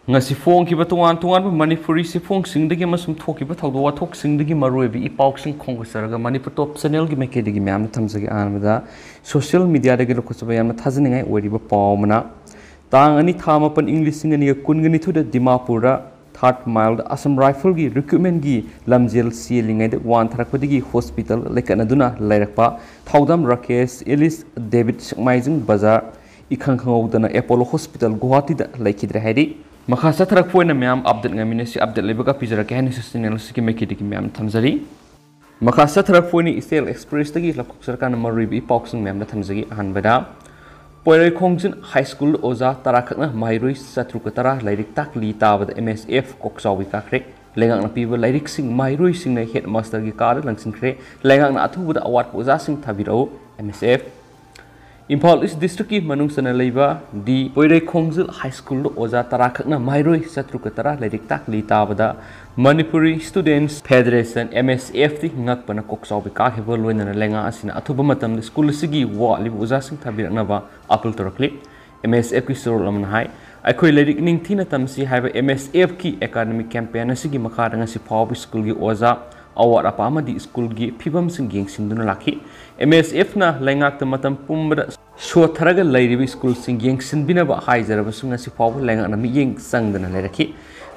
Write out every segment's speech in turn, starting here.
ngasi phong ki ba tuan tuan Manipuri si phong sing dagi masum thoki ba thawdo wa thok sing dagi maroi bi ipau sing khong ko saraga Manipur top channel gi meke dagi myam thamjagi anmada social media dagi lokosaba yam thajani ngai ori ba pawmana tang ani thama pan English sing ani kungani thu da Dimapur da 3rd mile Assam rifle gi recruitment gi lamjel ceilingai da wan tharakpadi hospital lekana duna lairakpa thoudam Rakesh Ellis David Maijing Bazar ikhang khangodana Apollo Hospital Guwahati da leikhidre hairi makasa tarak poina myam update ngamine si update lebaga pijara ke hani channel si meki diki myam thamjari makasa tarak poini Isel Express tagi lakuk sarkana marui bi pauksung myam da thamjagi hanbada poirai khongjin high school oza tarakna mairui satru katara lairik tak li tabada MSF koksawi kakre lengang na piba lairik sing mairui sing na headmaster gi kar langsin kre lengang na athubuda award oza sing thabiro MSF Impal East District ki manung sana leiba di poirai khongjil high school oza tarakna mairoi satru katara lairik tak li tabada Manipuri Students Federation MSF ti ngak pana koksaw bi ka hebol loina lenga asina athuba matam school sigi wa li oza sing thabirakna ba apul torakli MSF ki sorol amna hai akhoi lairik ning thina tamsi haiba MSF ki academic campaign asigi makara ngasi phaw school gi oza award apama di school gi phibam sing geng sinduna lakhi MSF na lengak ta matam pumbada so tharaga lairibi school sing geng sinbina ba haijaraba sunga si phaw lengak na mi yeng sangdana lairakhi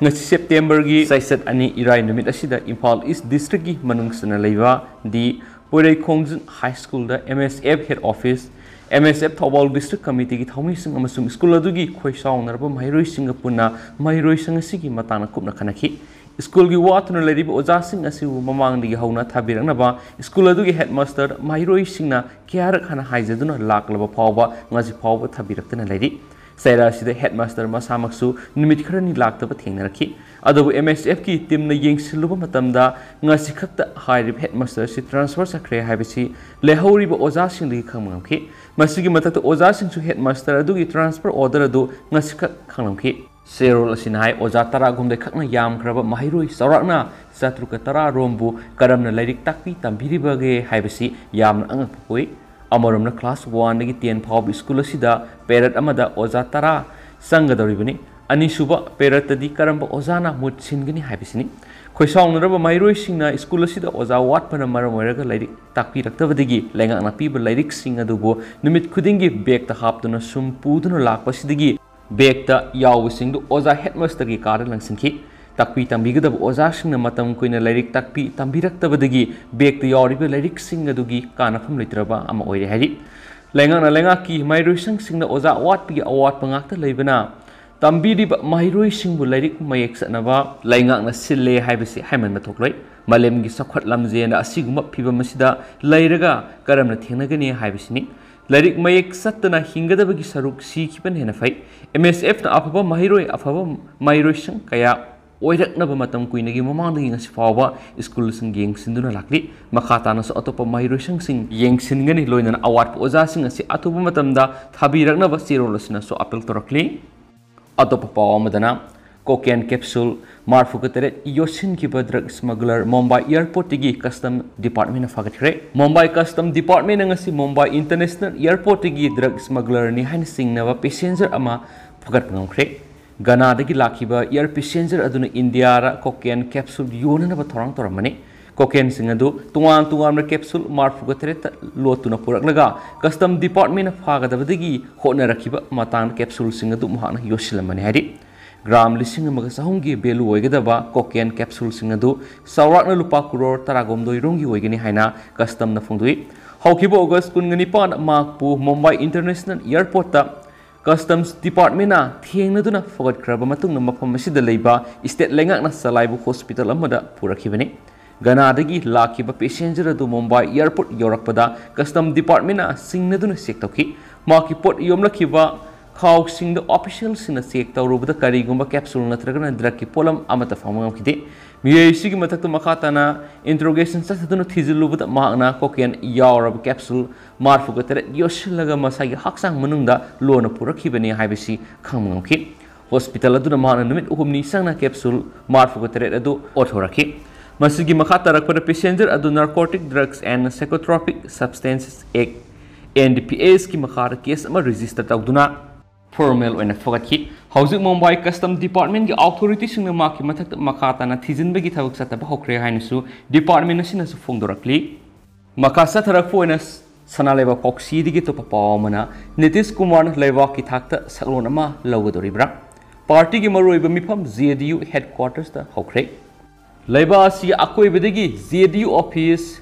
ngasi September gi saisat ani irai numit asida Impal East District gi manung sana leiba di poirai khongjin high school da MSF head office MSF Thobal District Committee ki thawmi sing amasung school adu gi khoisaw narba mairoi singapuna mairoi sanga sigi matana kupna khanakhi School gi watuna leribi oja sing asiu mamang digi hauna thabirangna ba school adu gi headmaster mairoi singna kyar khana haijaduna laklaba phawba ngaji phawba thabiraktana leri saira sida headmaster masamaksu nimit kharani laktaba thengnarakhi adabu MSF ki team na yengsiluba matamda ngasi khakta hairib headmaster si transfer sakre haibisi lehori ba oja sing digi khangmangki masigi matakta oja sing su headmaster adu gi transfer order adu ngasi khak khanglamki Serol asinai oja tara gumde khakna yam khraba mahiroi sarakna satruka tara rombu karamna lairik takpi tambiri bage haibasi yamna angak poi amoromna class 1 dagi 10 phawb school asida parrot amada oja tara sangadoribani ani suba parrot tadi karamba ojana mut singani haibisini khoisawnaraba mahiroi singna school asida oja wat pana maram oiraga lairik takpi raktabadagi lengakna piba lairik sing adubo numit khudingi bag ta haptuna sum puduna lakpasidagi Bekta yawu singdu oza headmaster gi kar langsinki takpi tambigadab oza singna matam koina lairik takpi tambiraktabadagi bekta yawriba lairik sing adugi kanafam litraba ama oire hari lenga ki mairoi singna oza awat pi awat pangakta leibana tambiriba mairoi singbu lairik mayek sanaba lenga na sille haibasi haiman na thokloi malem gi sakhat lamjena asiguma phiba masida lairaga karamna thenagani haibasini Lairik mayek satana hingadabagi saruk sikipan hena fai MSF na afaba mahiroi sang kaya oiraknaba matam kuinagi mamangdagi ngasi fawba school sing geng sinduna lakli makhatana sa atopa mahiroi sang sing yeng singani loinana award pa oja sing asi atuba matamda thabiraknaba sirolasina so apel torakli atopa pawamadana cocaine capsule marfukateret yosin kiba drug smuggler Mumbai airport tigi custom department na fagatkhre Mumbai custom department ngasi Mumbai international airport tigi drug smuggler ni hain singnaba passenger ama fagat ngomkhre Ghana dagi lakhiba air passenger aduna India ra cocaine capsule yonana ba thorang toramani cocaine singadu tungan capsule marfukateret lotuna puraklaga custom department na fagadabadagi hona rakhiba matang capsule singadu mahana yosilamani hari Gram lising mga sahungi belu oigadaba cocaine capsule singadu saurakna lupa crore taragomdoi rongi oigani haina custom na phungdui haukibo August 15 makpu Mumbai International Airport ta Customs Department na thengnaduna fogat kraba matungna mafam asida leiba state lengakna salaibu hospital amada purakhibani Ghana dagi lakiba passenger adu Mumbai Airport yorakpada Custom Department na singnaduna sektauki maki pot yomlakhiba Khau sing the official sina sek tawrubada karigumba capsule natragana drug ki polam amata famangam khide miyai sigi mataktu makhatana interrogation sataduna thizilubada mahna cocaine yaurab capsule marfugatare yoshilaga masagi haksang manungda lona purakhibani haibisi khangmangam khi hospital aduna mahna numit uhumni sangna capsule marfugatare adu othorakhi masigi makhatara pada passenger adu narcotic drugs and psychotropic substances act NDPS ki makhara case ama register tawduna formal when forget hit हौजिक Mumbai custom department की authority सिंह माकी मथक मखा ताना थिजिनबगी थबक सतब होख्रे हाइनसु department असिनसु फोंदोरक्ली मखा सथरकपोइना सना लेबा पॉक्सीदिगी तो पावमना नीतीश कुमार लेबा की थाकता सकलोन अमा लौगदोरिब्रा पार्टी की मरुइबा मिफम जेडीयू हेडक्वार्टर्स ता होख्रे लेबा असि अकोइबदगी जेडीयू ऑफिस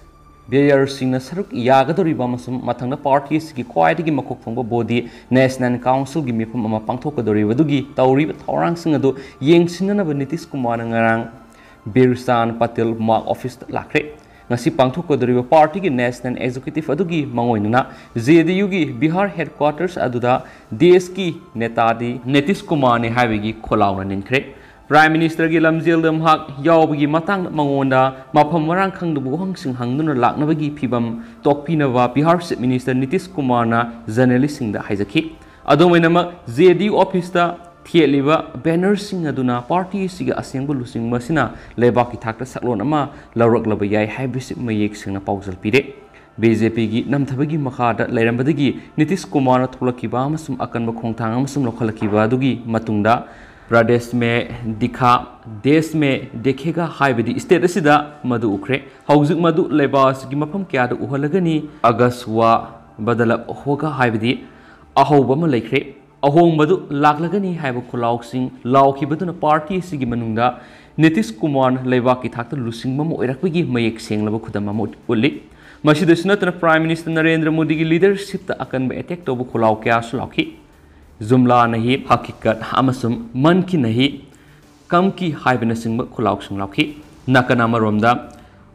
बेयर सिंह सरुक यागदोरिबा मसम मथंगना पार्टी की ख्वाइदगी मकोक थोंबा बॉडी नेशनल काउंसिल की मिफम अमा पांथोकदोरिबदुगी तौरिबा थौरांग सिंह अदु येंगसिननबा नीतीश कुमार ngarang बिरसान पटेल मार्क ऑफिस लाख्रे ngasi पांथोकदोरिबा पार्टी की नेशनल एग्जीक्यूटिव अदुगी मंगोइनना जेडीयू की बिहार हेडक्वार्टर्स अदुदा देश की नेतादी नीतीश कुमार ने हाइवेगी खोलाउना निनख्रे प्राइम मिनिस्टर की लमजेल दमहाक यावबगी मतंग मंगोंदा मफम वरांग खंगदबु हंगसिंग हंगदुना लाक्नबगी फिबम तोकपिनवा बिहार चीफ मिनिस्टर नीतीश कुमार ना जर्नलिस्ट सिंह दा हाइजखि अदोमैनम जेडीयू ऑफिस दा थिएलिबा बैनर सिंह अदुना पार्टी सिग असेंबु लुसिंग मसिना लेबाकी थाकता सकलोन अमा लौरकलब याय हाइबिसि मयेक सिंगना पाउजल पिरे बीजेपी की नमथबगी मखादा लेरंबदगी नीतीश कुमार ना थोलकिबा अमसुम अकनब खोंथांग अमसुम लोखलकिबा अदुगी मतुंगदा प्रदेश में दिखा देश में देखेगा हाइबदी स्टेट असिदा मधु उखरे हौजिक मधु लेबास की मफम क्या उहलगनी अगस्त वा बदल होगा हाइबदी अहोबम लेख्रे अहोंबदु लाक्लगनी हाइब खुलाउसिंग लाउखिबदुना पार्टी सिगी मनुंगा नीतीश कुमार लेबाक की थाकता लुसिंगम ओइरकबगी मयेक सेंगलब खुदम उल्ली मसिदसु नतना प्राइम मिनिस्टर नरेंद्र मोदी की लीडरशिप अकनब अटैक तौब खुलाउ क्या सुलाउखि जुमला नहीं हकीकत अमसुम मन की नहीं कम की हाइबनसिंग खुलाउसिंग लाउखि नकनामरोमदा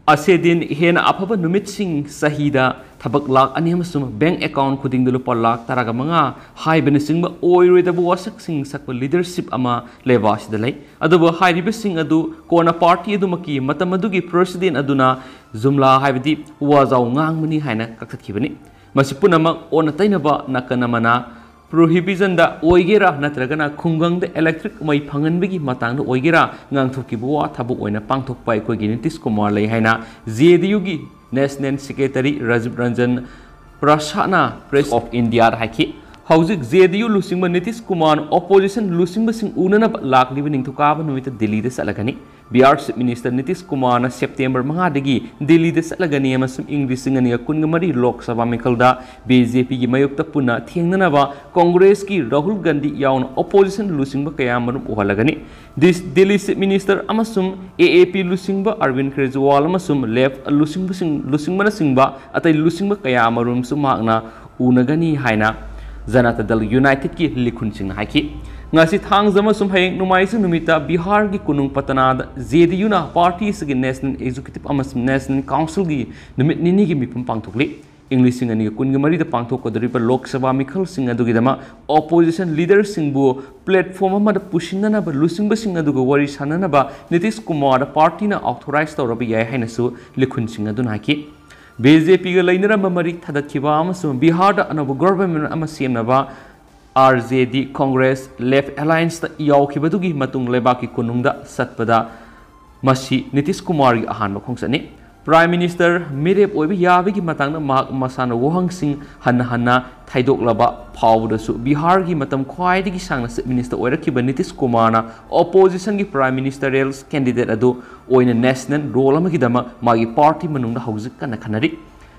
असे दिन हेन अफब नुमितसिंग सहीदा थबक लाख अनि अमसुम बैंक अकाउंट खुदिंग लुपा लाख तरागा मंगा हाइबनसिंग ओइरोइदबु वासकसिंग सकप लीडरशिप अमा लेबासिदा लै अदुबु हाइरिबसिंग अदु कोना पार्टी अदुमकी मतम अदुगी प्रेसिडेंट अदुना जुमला हाइबदी वाजाउ ngang हाइना कक्थखिबनि मसि पुनमक ओना तैनबा नकनमना प्रोहिबिजन दा ओइगेरा नत्रगना खुंगंग इलेक्ट्रिक मई फंगनबगी मतंग ओइगेरा ngang वा थबु ओइना पांगथोकपा अखोइगी नीतीश कुमार लै हाइना जेडीयू की नेशनल सेक्रेटरी राजीव रंजन प्रसादना प्रेस ऑफ इंडिया हाइखि हौजिक जेडीयू लुसिंग नीतीश कुमार ऑपोजिशन लुसिंग सिंग उननब लाक्लिब निंथुकाब नुमित दिल्ली दे चलगनी Bihar chief minister Nitish Kumar September 5 दगी दिल्ली दे चलगनी अमसुम इंग्लिश सिंगनी कुनगमरी लोकसभा मिखलदा बीजेपी की मयुक्त पुना थेंगनबा कांग्रेस की राहुल गांधी याउन ऑपोजिशन लुसिंग कयामरुम उहलगनी दिल्ली चीफ मिनिस्टर अमसुम एएपी लुसिंग अरविंद केजरीवाल अमसुम लेफ्ट लुसिंग सिंग अतै लुसिंग कयामरुम सुमागना उनगनी हाइना जनता दल यूनाइटेड की लिखुन Singh हाइखि ngasi thangjama sum hayeng numaisi numita bihar gi kunung patana jedu na party sigi national executive amas national council gi numit nini gi mipum pangthokli english sing ani kun gi mari da pangthok kodri pa lok sabha mikhal sing adu gi dama opposition leader sing bu platform ma da pushing na ba lusing ba sing adu go wari sanana ba nitish kumar da party na authorize tawrabi yai haina su likhun sing adu na ki BJP का learner मरी थदखिबा बिहार अनब government अमा सेमनबा RJD Congress left alliance यावखिबदुगी मतुंग लेबाकी कुनुंगदा Satapada मसी नीतीश कुमार की अहानब खोंसनी prime minister मिरेप ओइबि याबगी Matang माक मसाना वहंगसिंग हन्ना थाइदोकलबा फावदसु बिहार की मतम ख्वाइदगी सांगना chief minister ओइरखिबा Nitish Kumar ना opposition की prime ministerial candidate अदु ओइना नेशनल रोल अमगिदमा मागी पार्टी मनुंगदा हौजिक कना खनरी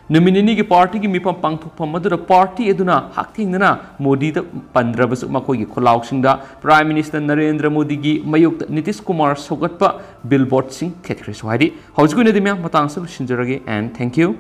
नुमिनिनी की पार्टी की मिफम पांगथोकफम अदुदा पार्टी अदुना हाकथिंगना मोदी द पंद्रबसु मखोगी खोलाउसिंगदा प्राइम मिनिस्टर नरेंद्र मोदी की मयुक्त नीतीश कुमार सौगतपा बिलबोर्ड सिंग थेथ्रे स्वाइदी हौजिकुने दिम्या मतांग सब सिंजरगे एंड थैंक यू